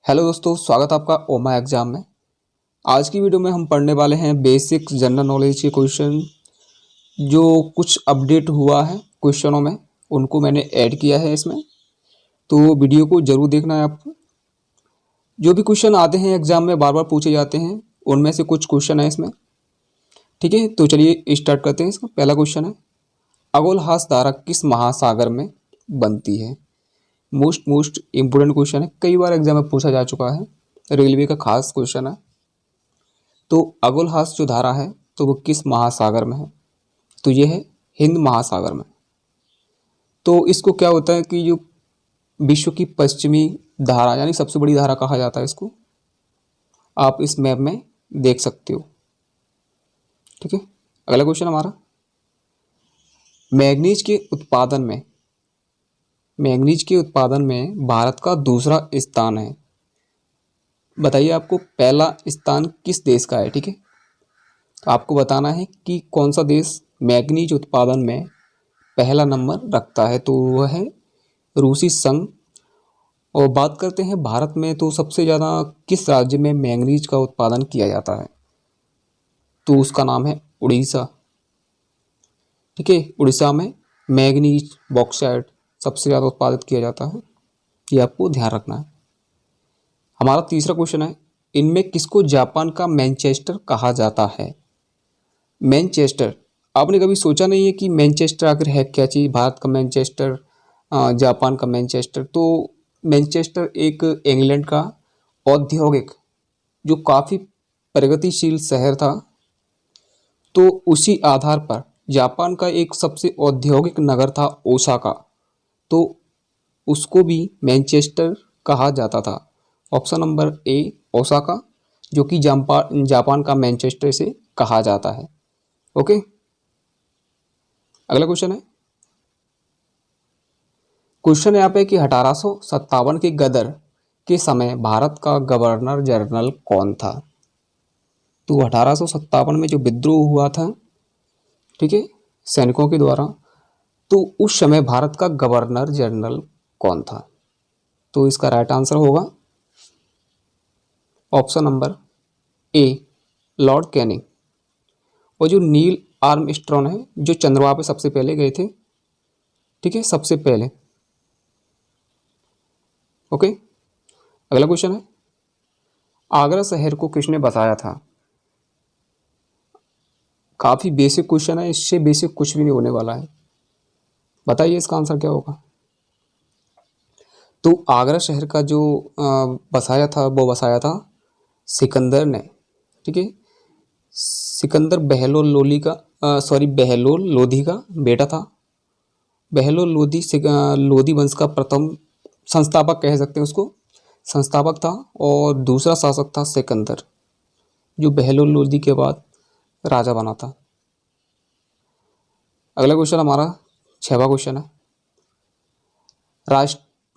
Hello दोस्तों, स्वागत है आपका ओमा एग्जाम में। आज की वीडियो में हम पढ़ने वाले हैं बेसिक जनरल नॉलेज के क्वेश्चन। जो कुछ अपडेट हुआ है क्वेश्चनों में, उनको मैंने ऐड किया है इसमें, तो वीडियो को जरूर देखना है आपको। जो भी क्वेश्चन आते हैं एग्जाम में, बार बार पूछे जाते हैं, उनमें से कुछ क्वेश्चन है इसमें। ठीक है, तो चलिए स्टार्ट करते हैं। इसका पहला क्वेश्चन है, अगोलहास धारा किस महासागर में बनती है? मोस्ट इम्पोर्टेंट क्वेश्चन है, कई बार एग्जाम में पूछा जा चुका है, रेलवे का खास क्वेश्चन है। तो अगोलहास जो धारा है तो वो किस महासागर में है? तो ये है हिंद महासागर में। तो इसको क्या होता है कि जो विश्व की पश्चिमी धारा यानी सबसे बड़ी धारा कहा जाता है इसको, आप इस मैप में देख सकते हो। ठीक है, अगला क्वेश्चन हमारा, मैग्नीज के उत्पादन में भारत का दूसरा स्थान है। बताइए आपको पहला स्थान किस देश का है? ठीक है, तो आपको बताना है कि कौन सा देश मैग्नीज उत्पादन में पहला नंबर रखता है। तो वह है रूसी संघ। और बात करते हैं भारत में, तो सबसे ज़्यादा किस राज्य में मैग्नीज का उत्पादन किया जाता है? तो उसका नाम है उड़ीसा। ठीक है, उड़ीसा में मैग्नीज बॉक्साइट सबसे ज़्यादा उत्पादित किया जाता है, ये आपको ध्यान रखना है। हमारा तीसरा क्वेश्चन है, इनमें किसको जापान का मैनचेस्टर कहा जाता है? मैनचेस्टर, आपने कभी सोचा नहीं है कि मैनचेस्टर आखिर है क्या चीज़? भारत का मैनचेस्टर, जापान का मैनचेस्टर। तो मैनचेस्टर एक इंग्लैंड का औद्योगिक जो काफ़ी प्रगतिशील शहर था, तो उसी आधार पर जापान का एक सबसे औद्योगिक नगर था ओसाका, तो उसको भी मैनचेस्टर कहा जाता था। ऑप्शन नंबर ए ओसाका, जो कि जापान का मैनचेस्टर से कहा जाता है। ओके, अगला क्वेश्चन यहाँ पे कि 1857 के गदर के समय भारत का गवर्नर जनरल कौन था? तो 1857 में जो विद्रोह हुआ था, ठीक है, सैनिकों के द्वारा, तो उस समय भारत का गवर्नर जनरल कौन था? तो इसका राइट आंसर होगा ऑप्शन नंबर ए लॉर्ड कैनिंग। और जो नील आर्मस्ट्रॉन्ग है, जो चंद्रमा पे सबसे पहले गए थे, ठीक है, सबसे पहले। ओके, अगला क्वेश्चन है, आगरा शहर को किसने बसाया था? काफी बेसिक क्वेश्चन है, इससे बेसिक कुछ भी नहीं होने वाला है। बताइए इसका आंसर क्या होगा? तो आगरा शहर का जो बसाया था, वो बसाया था सिकंदर ने। ठीक है, सिकंदर बहलोल लोधी का बेटा था। बहलोल लोधी लोधी वंश का प्रथम संस्थापक कह सकते हैं उसको, संस्थापक था। और दूसरा शासक था सिकंदर, जो बहलोल लोधी के बाद राजा बना था। अगला क्वेश्चन हमारा 6वां क्वेश्चन है,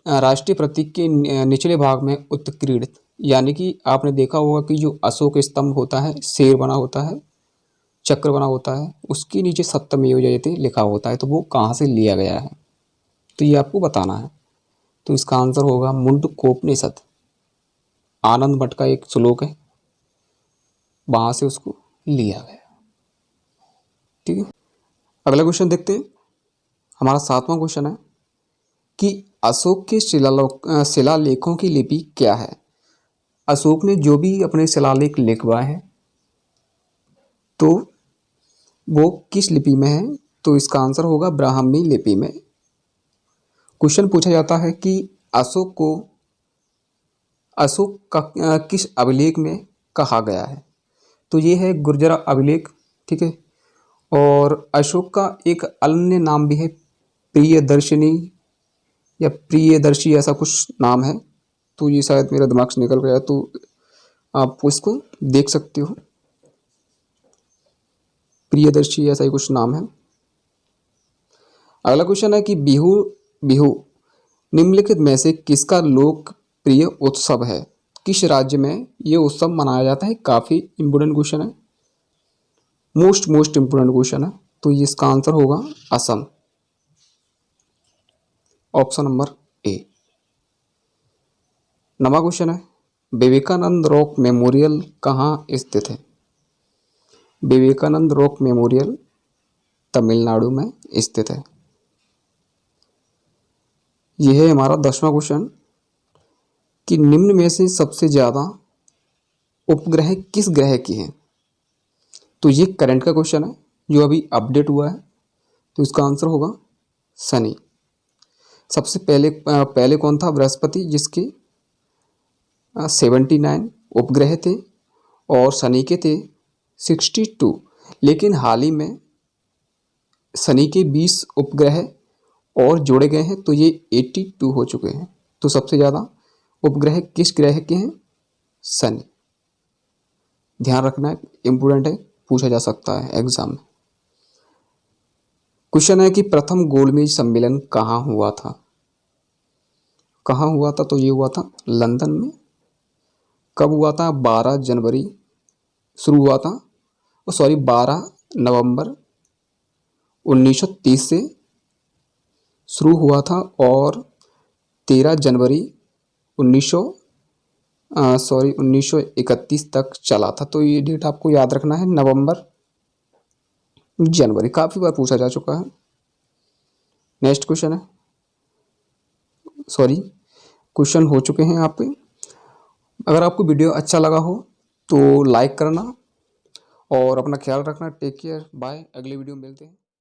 राष्ट्रीय प्रतीक के निचले भाग में उत्कीर्णित, यानी कि आपने देखा होगा कि जो अशोक स्तंभ होता है, शेर बना होता है, चक्र बना होता है, उसके नीचे सत्यमेव जयते लिखा होता है, तो वो कहाँ से लिया गया है? तो ये आपको बताना है। तो इसका आंसर होगा मुंडकोपनिषद, आनंद मठ का एक श्लोक है, वहां से उसको लिया गया। ठीक है, अगला क्वेश्चन देखते हैं। हमारा 7वां क्वेश्चन है कि अशोक के शिलालेखों की लिपि क्या है? अशोक ने जो भी अपने शिलालेख लिखवाए हैं, तो वो किस लिपि में है? तो इसका आंसर होगा ब्राह्मी लिपि में। क्वेश्चन पूछा जाता है कि अशोक का किस अभिलेख में कहा गया है? तो ये है गुर्जरा अभिलेख। ठीक है, और अशोक का एक अन्य नाम भी है प्रियदर्शिनी या प्रियदर्शी, ऐसा कुछ नाम है। तो ये शायद मेरा दिमाग से निकल गया, तो आप इसको देख सकते हो, प्रियदर्शी ऐसा ही कुछ नाम है। अगला क्वेश्चन है कि बिहू बिहू निम्नलिखित में से किसका लोकप्रिय उत्सव है? किस राज्य में ये उत्सव मनाया जाता है? काफी इंपोर्टेंट क्वेश्चन है, मोस्ट इंपोर्टेंट क्वेश्चन है। तो ये इसका आंसर होगा असम, ऑप्शन नंबर ए। 9वां क्वेश्चन है विवेकानंद रॉक मेमोरियल कहाँ स्थित है? विवेकानंद रॉक मेमोरियल तमिलनाडु में स्थित है। यह है हमारा 10वां क्वेश्चन कि निम्न में से सबसे ज़्यादा उपग्रह किस ग्रह के हैं? तो ये करंट का क्वेश्चन है जो अभी अपडेट हुआ है, तो इसका आंसर होगा शनि। सबसे पहले कौन था? बृहस्पति, जिसके 79 उपग्रह थे और शनि के थे 62। लेकिन हाल ही में शनि के 20 उपग्रह और जोड़े गए हैं, तो ये 82 हो चुके हैं। तो सबसे ज़्यादा उपग्रह किस ग्रह के हैं? शनि। ध्यान रखना है, इम्पोर्टेंट है, पूछा जा सकता है एग्जाम में। क्वेश्चन है कि प्रथम गोलमेज सम्मेलन कहाँ हुआ था? कहाँ हुआ था? तो ये हुआ था लंदन में। कब हुआ था? 12 जनवरी शुरू हुआ था, 12 नवंबर 1930 से शुरू हुआ था और 13 जनवरी 1931 तक चला था। तो ये डेट आपको याद रखना है, नवंबर जनवरी। काफ़ी बार पूछा जा चुका है। नेक्स्ट क्वेश्चन है, क्वेश्चन हो चुके हैं आप पे। अगर आपको वीडियो अच्छा लगा हो तो लाइक करना और अपना ख्याल रखना। Take care, bye. अगले वीडियो में मिलते हैं।